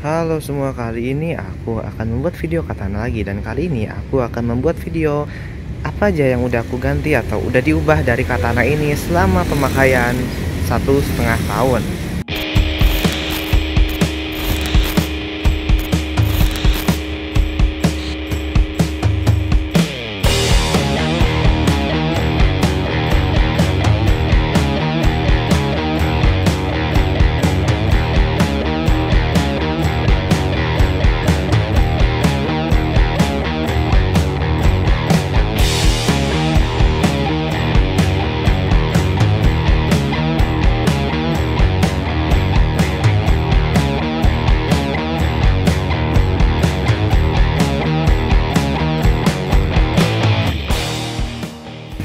Halo semua, kali ini aku akan membuat video katana lagi. Dan kali ini aku akan membuat video apa aja yang udah aku ganti atau udah diubah dari katana ini selama pemakaian 1,5 tahun.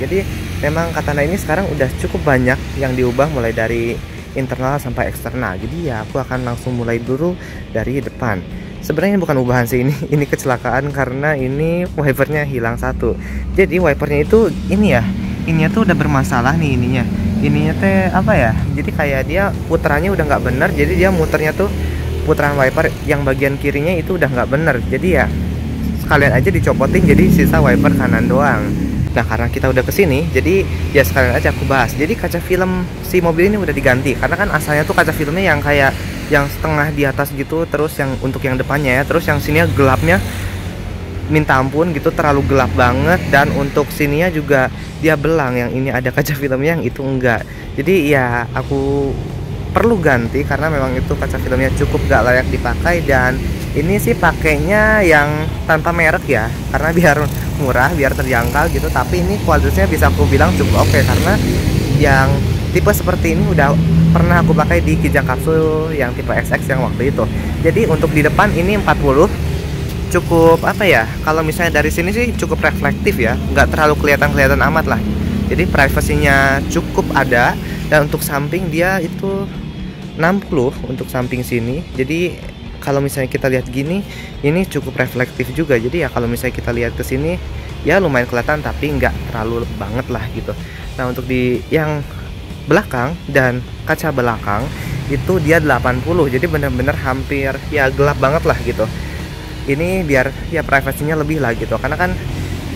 Jadi memang katana ini sekarang udah cukup banyak yang diubah, mulai dari internal sampai eksternal. Jadi ya aku akan langsung mulai dulu dari depan. Sebenarnya bukan ubahan sih ini, ini kecelakaan karena ini wipernya hilang satu. Jadi wipernya itu ini ya, ininya tuh udah bermasalah nih ininya. Ininya teh apa ya? Jadi kayak dia putarannya udah nggak bener. Jadi dia muternya tuh putaran wiper yang bagian kirinya itu udah nggak bener. Jadi ya sekalian aja dicopotin, jadi sisa wiper kanan doang. Nah karena kita udah kesini, jadi ya sekalian aja aku bahas. Jadi kaca film si mobil ini udah diganti, karena kan asalnya tuh kaca filmnya yang kayak yang setengah di atas gitu, terus yang untuk yang depannya ya, terus yang sininya gelapnya minta ampun gitu, terlalu gelap banget. Dan untuk sininya juga dia belang, yang ini ada kaca filmnya, yang itu enggak. Jadi ya aku perlu ganti karena memang itu kaca filmnya cukup gak layak dipakai. Dan ini sih pakainya yang tanpa merek ya, karena biar murah, biar terjangkau gitu. Tapi ini kualitasnya bisa aku bilang cukup oke, karena yang tipe seperti ini udah pernah aku pakai di Kijang Kapsul yang tipe XX yang waktu itu. Jadi untuk di depan ini 40 cukup apa ya, kalau misalnya dari sini sih cukup reflektif ya, nggak terlalu kelihatan amat lah. Jadi privasinya cukup ada. Dan untuk samping dia itu 60 untuk samping sini. Jadi kalau misalnya kita lihat gini, ini cukup reflektif juga. Jadi ya kalau misalnya kita lihat ke sini, ya lumayan kelihatan, tapi nggak terlalu banget lah gitu. Nah untuk di yang belakang dan kaca belakang itu dia 80. Jadi bener-bener hampir ya gelap banget lah gitu. Ini biar ya privasinya lebih lah gitu. Karena kan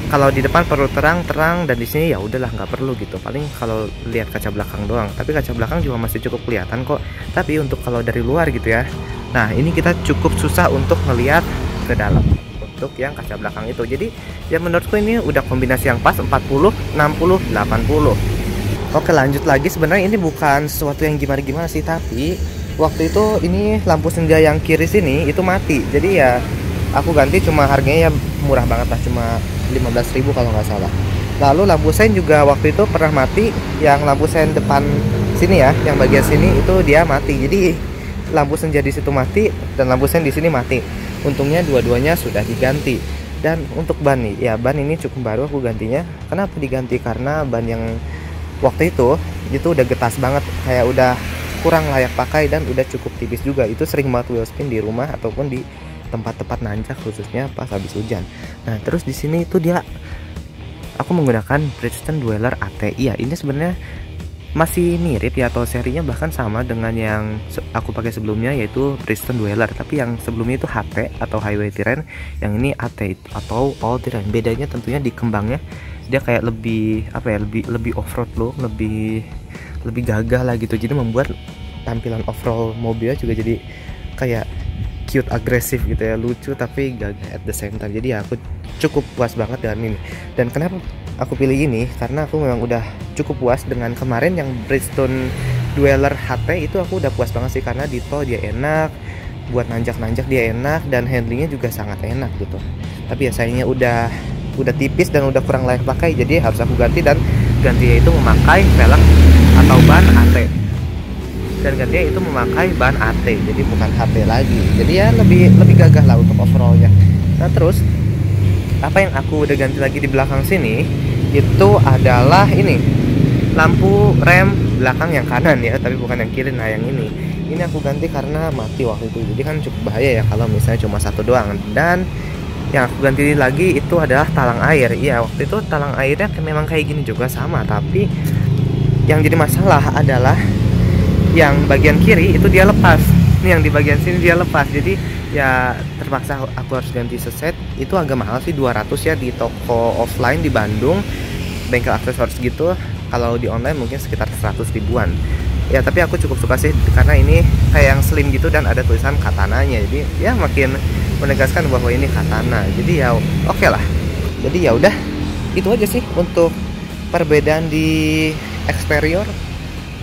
kalau di depan perlu terang-terang, dan di sini ya udahlah nggak perlu gitu. Paling kalau lihat kaca belakang doang. Tapi kaca belakang juga masih cukup kelihatan kok. Tapi untuk kalau dari luar gitu ya, nah ini kita cukup susah untuk ngelihat ke dalam untuk yang kaca belakang itu. Jadi ya menurutku ini udah kombinasi yang pas, 40, 60, 80. Oke lanjut lagi. Sebenarnya ini bukan sesuatu yang gimana-gimana sih, tapi waktu itu ini lampu senja yang kiri sini itu mati. Jadi ya aku ganti, cuma harganya ya murah banget lah, cuma 15.000 kalau nggak salah. Lalu lampu sen juga waktu itu pernah mati, yang lampu sen depan sini ya, yang bagian sini itu dia mati. Jadi lampu senja di situ mati dan lampu sen di sini mati. Untungnya dua-duanya sudah diganti. Dan untuk ban nih, ya ban ini cukup baru aku gantinya. Kenapa diganti? Karena ban yang waktu itu udah getas banget, kayak udah kurang layak pakai dan udah cukup tipis juga. Itu sering banget wheel spin di rumah ataupun di tempat-tempat nanjak, khususnya pas habis hujan. Nah terus di sini itu aku menggunakan Bridgestone Dweller AT. Iya ini sebenarnya masih mirip ya, atau serinya bahkan sama dengan yang aku pakai sebelumnya, yaitu Bridgestone Dweller. Tapi yang sebelumnya itu HT atau Highway Terrain, yang ini AT atau All Terrain. Bedanya tentunya di kembangnya, dia kayak lebih apa ya, lebih off-road loh, lebih gagah lah gitu. Jadi membuat tampilan overall mobilnya juga jadi kayak cute, agresif gitu ya, lucu tapi gagah at the same time. Jadi ya aku cukup puas banget dengan ini. Dan kenapa aku pilih ini? Karena aku memang udah cukup puas dengan kemarin yang Bridgestone Dweller HT itu. Aku udah puas banget sih, karena di tol dia enak, buat nanjak-nanjak dia enak, dan handlingnya juga sangat enak gitu. Tapi ya sayangnya udah tipis dan udah kurang layak pakai, jadi harus aku ganti. Dan gantinya itu memakai velg atau ban AT. Dan gantinya itu memakai ban AT, jadi bukan HT lagi. Jadi ya lebih gagah lah untuk overallnya. Nah terus apa yang aku udah ganti lagi di belakang sini itu adalah ini, lampu rem belakang yang kanan ya, tapi bukan yang kiri. Nah yang ini aku ganti karena mati waktu itu. Jadi kan cukup bahaya ya kalau misalnya cuma satu doang. Dan yang aku ganti lagi itu adalah talang air. Iya waktu itu talang airnya memang kayak gini juga sama, tapi yang jadi masalah adalah yang bagian kiri itu dia lepas. ini yang di bagian sini dia lepas, jadi ya terpaksa aku harus ganti seset. Itu agak mahal sih, 200 ya di toko offline di Bandung, bengkel aksesoris gitu. Kalau di online mungkin sekitar 100 ribuan ya, tapi aku cukup suka sih karena ini kayak yang slim gitu dan ada tulisan katananya, jadi ya makin menegaskan bahwa ini katana. Jadi ya oke lah. Jadi ya udah, itu aja sih untuk perbedaan di eksterior.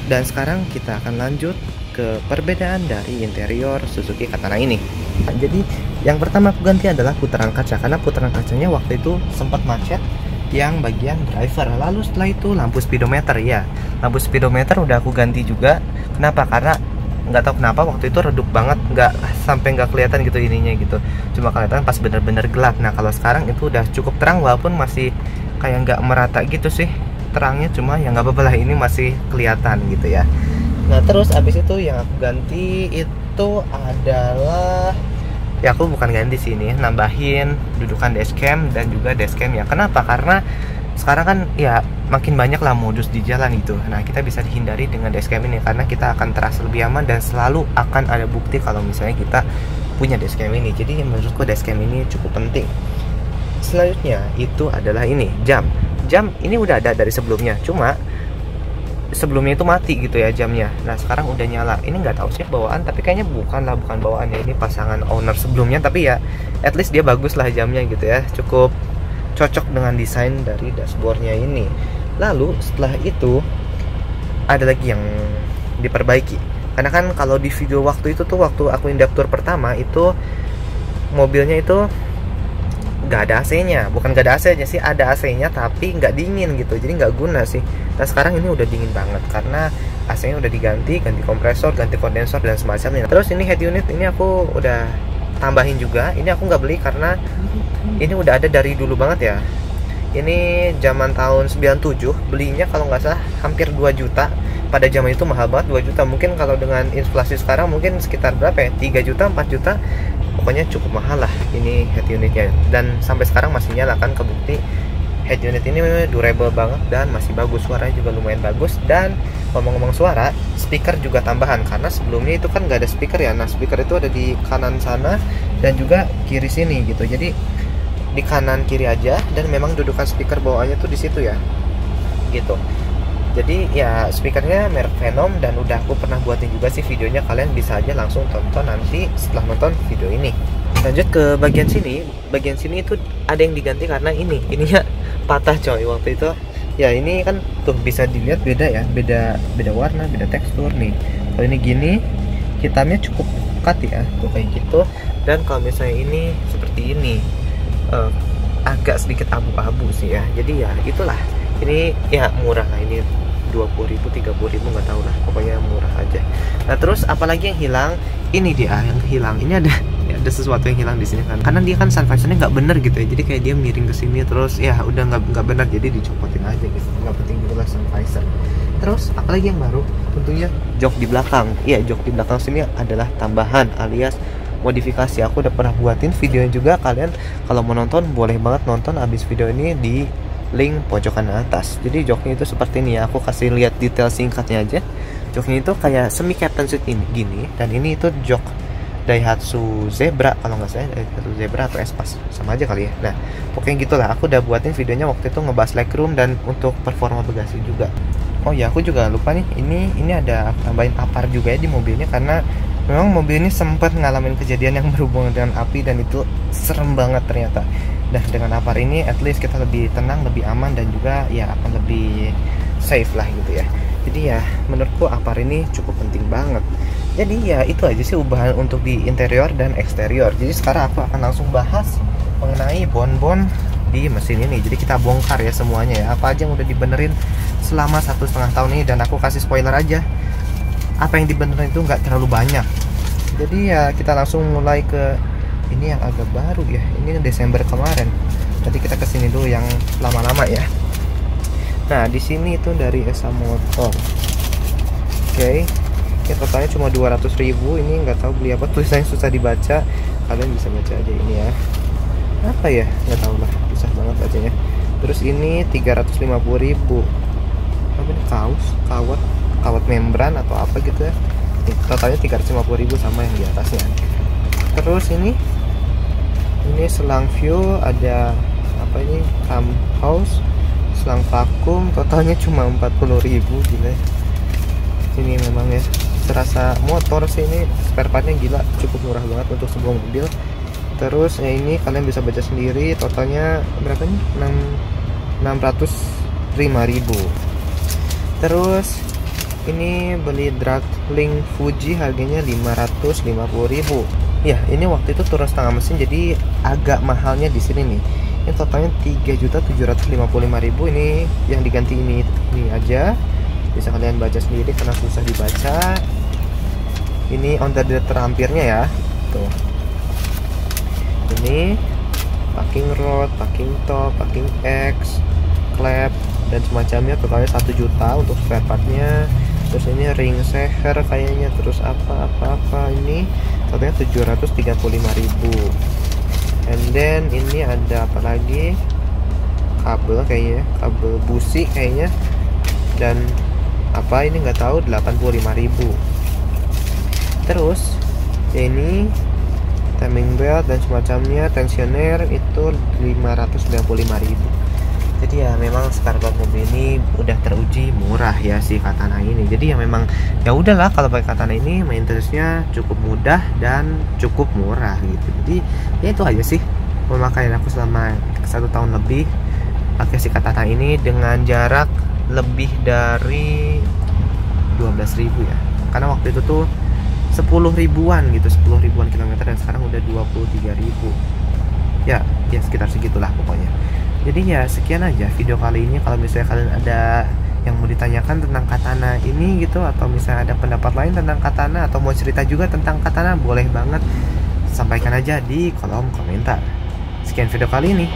Dan sekarang kita akan lanjut ke perbedaan dari interior Suzuki Katana ini. Nah, jadi yang pertama aku ganti adalah putaran kaca, karena putaran kacanya waktu itu sempat macet yang bagian driver. Lalu setelah itu lampu speedometer, ya lampu speedometer udah aku ganti juga. Kenapa? Karena nggak tahu kenapa waktu itu redup banget, nggak kelihatan gitu ininya gitu, cuma kelihatan pas bener-bener gelap. Nah kalau sekarang itu udah cukup terang, walaupun masih kayak nggak merata gitu sih terangnya, cuma ya nggak apa-apa lah, ini masih kelihatan gitu ya. Nah terus abis itu yang aku ganti itu adalah, ya aku bukan ganti sih, ini nambahin dudukan dashcam dan juga dashcam ya. Kenapa? Karena sekarang kan ya makin banyak lah modus di jalan gitu. Nah kita bisa dihindari dengan dashcam ini, karena kita akan terasa lebih aman dan selalu akan ada bukti kalau misalnya kita punya dashcam ini. Jadi menurutku dashcam ini cukup penting. Selanjutnya itu adalah ini jam ini udah ada dari sebelumnya, cuma sebelumnya itu mati gitu ya jamnya. Nah sekarang udah nyala. Ini nggak tahu sih bawaan, tapi kayaknya bukan bawaan ya, ini pasangan owner sebelumnya. Tapi ya at least dia bagus lah jamnya gitu ya, cukup cocok dengan desain dari dashboardnya ini. Lalu setelah itu ada lagi yang diperbaiki, karena kan kalau di video waktu itu tuh, waktu aku induktur pertama itu mobilnya itu nggak ada AC-nya. Bukan nggak ada AC-nya sih, ada AC-nya tapi nggak dingin gitu, jadi nggak guna sih. Nah sekarang ini udah dingin banget karena AC-nya udah diganti kompresor, ganti kondensor dan semacamnya. Terus ini head unit ini aku udah tambahin juga. Ini aku nggak beli karena ini udah ada dari dulu banget ya. Ini zaman tahun 97 belinya, kalau nggak salah hampir 2 juta. Pada zaman itu mahal banget, 2 juta. Mungkin kalau dengan inflasi sekarang mungkin sekitar berapa ya, 3 juta, 4 juta. Pokoknya cukup mahal lah ini head unitnya. Dan sampai sekarang masih nyala kan, kebukti head unit ini durable banget dan masih bagus. Suaranya juga lumayan bagus. Dan ngomong-ngomong suara, speaker juga tambahan, karena sebelumnya itu kan nggak ada speaker ya. Nah speaker itu ada di kanan sana dan juga kiri sini gitu. Jadi di kanan kiri aja, dan memang dudukan speaker bawaannya tuh di situ ya gitu. Jadi ya speakernya merek Venom, dan udah aku pernah buatin juga sih videonya. Kalian bisa aja langsung tonton nanti setelah nonton video ini. Lanjut ke bagian sini. Bagian sini itu ada yang diganti karena ininya patah coy waktu itu. Ya ini kan tuh bisa dilihat beda ya, beda warna, beda tekstur nih. Kalau ini gini, hitamnya cukup pekat ya, tuh kayak gitu. Dan kalau misalnya ini seperti ini, agak sedikit abu-abu sih ya. Jadi ya itulah, ini ya murah lah, ini 20.000 30.000 nggak tahu lah, pokoknya murah aja. Nah terus apalagi yang hilang? Ini dia yang hilang. Ini ada sesuatu yang hilang di sini kan, karena dia kan sun visornya nggak bener gitu ya. Jadi kayak dia miring ke sini, terus ya udah nggak bener, jadi dicopotin aja gitu. Nggak penting gitu lah sun visor. Terus apalagi yang baru? Tentunya jok di belakang. Iya, jok di belakang sini adalah tambahan alias modifikasi. Aku udah pernah buatin videonya juga. Kalian kalau mau nonton boleh banget nonton abis video ini di link pojok kanan atas. Jadi joknya itu seperti ini ya. Aku kasih lihat detail singkatnya aja. Joknya itu kayak semi captain seat ini gini, dan ini itu jok Daihatsu Zebra kalau nggak salah, Daihatsu Zebra atau Espas, sama aja kali ya. Nah pokoknya gitulah. Aku udah buatin videonya waktu itu ngebahas legroom dan untuk performa bagasi juga. Oh ya, aku juga lupa nih, ini ada tambahin apar juga ya di mobilnya, karena memang mobil ini sempat ngalamin kejadian yang berhubungan dengan api, dan itu serem banget ternyata. Nah dengan apar ini at least kita lebih tenang, lebih aman, dan juga ya akan lebih safe lah gitu ya. Jadi ya menurutku apar ini cukup penting banget. Jadi ya itu aja sih ubahan untuk di interior dan eksterior. Jadi sekarang aku akan langsung bahas mengenai bon-bon di mesin ini. Jadi kita bongkar ya semuanya ya, apa aja yang udah dibenerin selama 1,5 tahun ini. Dan aku kasih spoiler aja, apa yang dibenerin itu nggak terlalu banyak. Jadi ya kita langsung mulai ke ini yang agak baru ya. Ini Desember kemarin. Nanti kita kesini dulu yang lama-lama ya. Nah di sini itu dari Esa Motor. Oke. Ya totalnya cuma 200.000. Ini nggak tahu beli apa, tulisannya susah dibaca. Kalian bisa baca aja ini ya. Apa ya? Nggak tahu lah, susah banget bacanya. Terus ini 350.000. Apa ini? Kawat membran atau apa gitu ya. totalnya 350.000 sama yang di atasnya. Terus ini selang view, ada apa ini, cam house, selang vakum, totalnya cuma 40.000. gila. Ini memang ya serasa motor sih, ini spare partnya gila, cukup murah banget untuk sebuah mobil. Terus ya ini kalian bisa baca sendiri, totalnya berapa nih, 605.000. Terus ini beli Draglink Fuji, harganya 550.000. Ya, ini waktu itu turun setengah mesin, jadi agak mahalnya di sini nih. Ini totalnya 3.755.000. Ini yang diganti ini aja. Bisa kalian baca sendiri karena susah dibaca. Ini on the terampirnya ya. Tuh. Ini packing rod, packing top, packing X, klep dan semacamnya, totalnya 1 juta untuk spare partnya. Terus ini ring seher kayaknya, terus apa ini totalnya 735.000. And then ini ada apa lagi, kabel kayaknya, kabel busi kayaknya, dan apa ini nggak tahu, 85.000. Terus ya ini timing belt dan semacamnya, tensioner itu 595.000. Jadi ya memang spare part mobil ini udah teruji murah ya si Katana ini. Jadi ya memang ya udahlah, kalau pakai Katana ini maintenance-nya cukup mudah dan cukup murah gitu. Jadi ya itu aja sih pemakaian aku selama 1 tahun lebih pakai si Katana ini dengan jarak lebih dari 12.000 ya. Karena waktu itu tuh 10 ribuan gitu, 10 ribuan kilometer, dan sekarang udah 23.000. Ya sekitar segitulah pokoknya. Jadi ya sekian aja video kali ini. Kalau misalnya kalian ada yang mau ditanyakan tentang Katana ini gitu, atau misalnya ada pendapat lain tentang Katana, atau mau cerita juga tentang Katana, boleh banget sampaikan aja di kolom komentar. Sekian video kali ini.